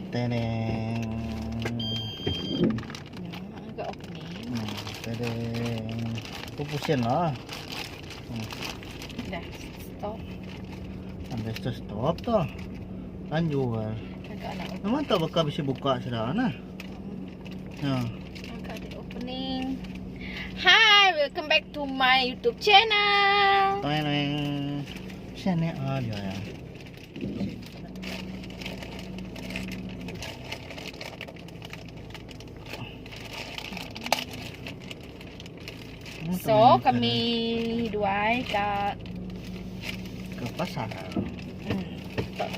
Tadang. Agak opening. Tadang. Tu pusing lah. Dah stop. Habis tu stop tu. Lanjut. Agak nak opening. Memang tak bakal bisa buka sudah nah. Ya. Agak ada opening. Hi, welcome back to my YouTube channel. Tadang. Channel dia ya. So, kami dua ke pasar.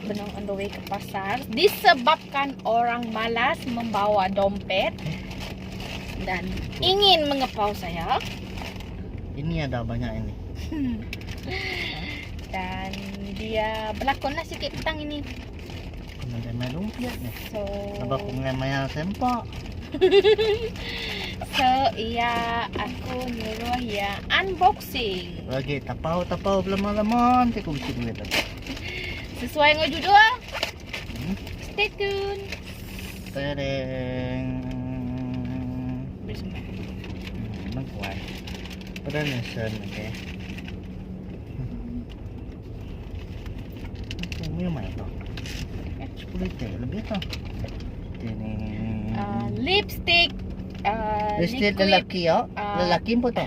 Benang on the way ke pasar disebabkan orang malas membawa dompet dan ingin mengepau saya. Ini ada banyak ini. Dan dia berlakonlah sikit petang ini. Kena main lumpia ni. So, Apa aku main sempak? So, iya, aku nyuruh ya unboxing. Lagi tapau belum-belum nanti aku bisa duit lagi. Sesuai dengan judul. Stay tune. Tadang. Bismillah. Memang kuat. Padahal nesen okay. Ini mana tu? 10 teh lebih tu. Ini. Lipstick. Lipstick lelaki ya? Lelaki pun tu.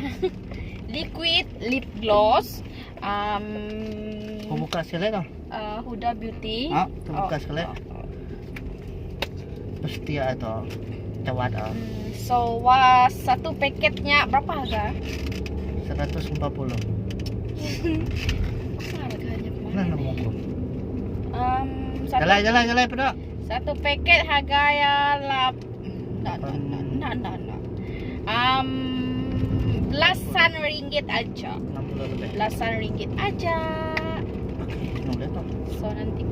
Liquid lip gloss. Kau buka sekali tu? Huda Beauty. Tu buka sekali. Pasti ada cawat ah. So, satu paketnya berapa harga? 140. Apa harganya Nah, kemarin? nama aku. Satu, Jalan pada. satu paket harga ya belasan ringgit aja. 60 lebih. Belasan ringgit aja. Boleh tu. So nanti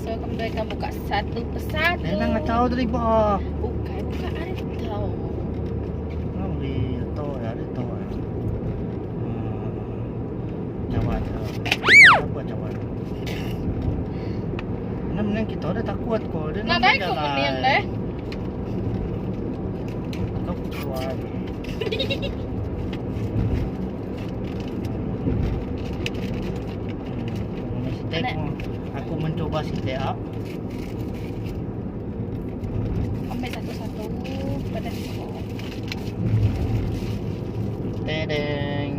kami akan buka satu persatu. Dia nak tahu dari bawah. Bukan ada tahu. Di tahu ya, ada tahu. Cawat. Apa cawat? Namanya kita ada takut kau. Dia Nak naik kemudian deh. Kau keluar. Aku mencoba si up. Ambil satu-satu pada semua. Tadang.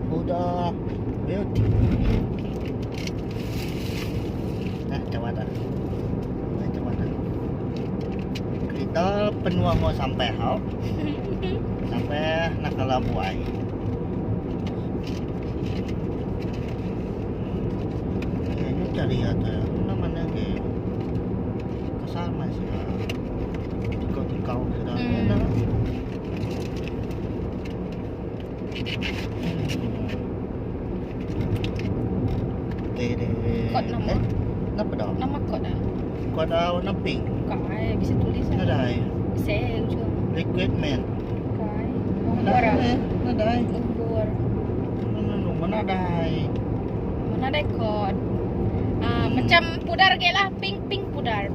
Huda Beauty. Cawat dah. Kita penuh mau sampai hau. Sampai nak kelabuai. Ini cari ada mana ke kesal masih. Kau sudah ada. Kod nama. Apa dah? Nama kod dah. Kod dah warna pink. Kai bisa tulis. Ada. Saya juga. Liquid man. Kai. Umur. Ada. Umur. Mana ada? Mana ada kod? Macam pudar ke lah. Pink pudar.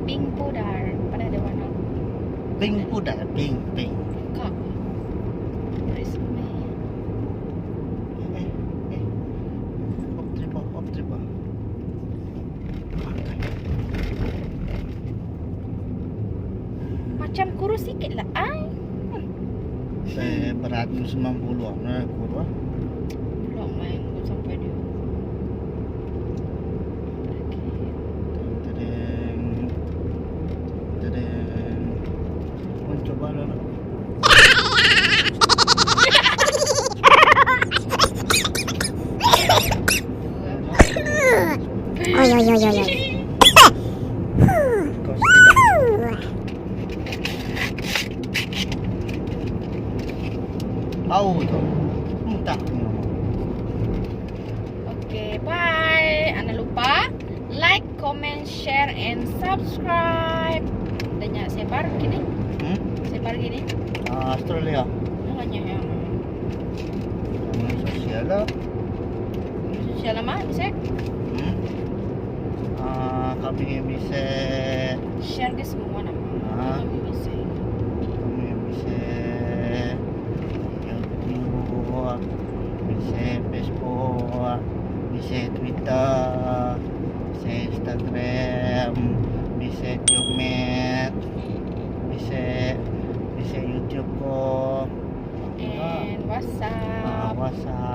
Pada ada warna. Pink pudar. Pink. Kak. Op triple. Macam kurus sikit lah. Saya berat 90 nah kurus. Belum main sampai dia. Tadang. Mencoba lah. Oi. Bau tu. Entah. Okay, bye. Jangan lupa like, comment, share, and subscribe. Banyak sebar gini. Sebar gini. Australia. Hanya yang Sosial lah. sosial lama, bisa. kami bisa Share ke semua nama. Ah. Kami bisa. kami bisa YouTube, bisa Facebook, bisa Twitter, bisa Instagram, bisa Jomet, bisa YouTube kok. And WhatsApp. WhatsApp.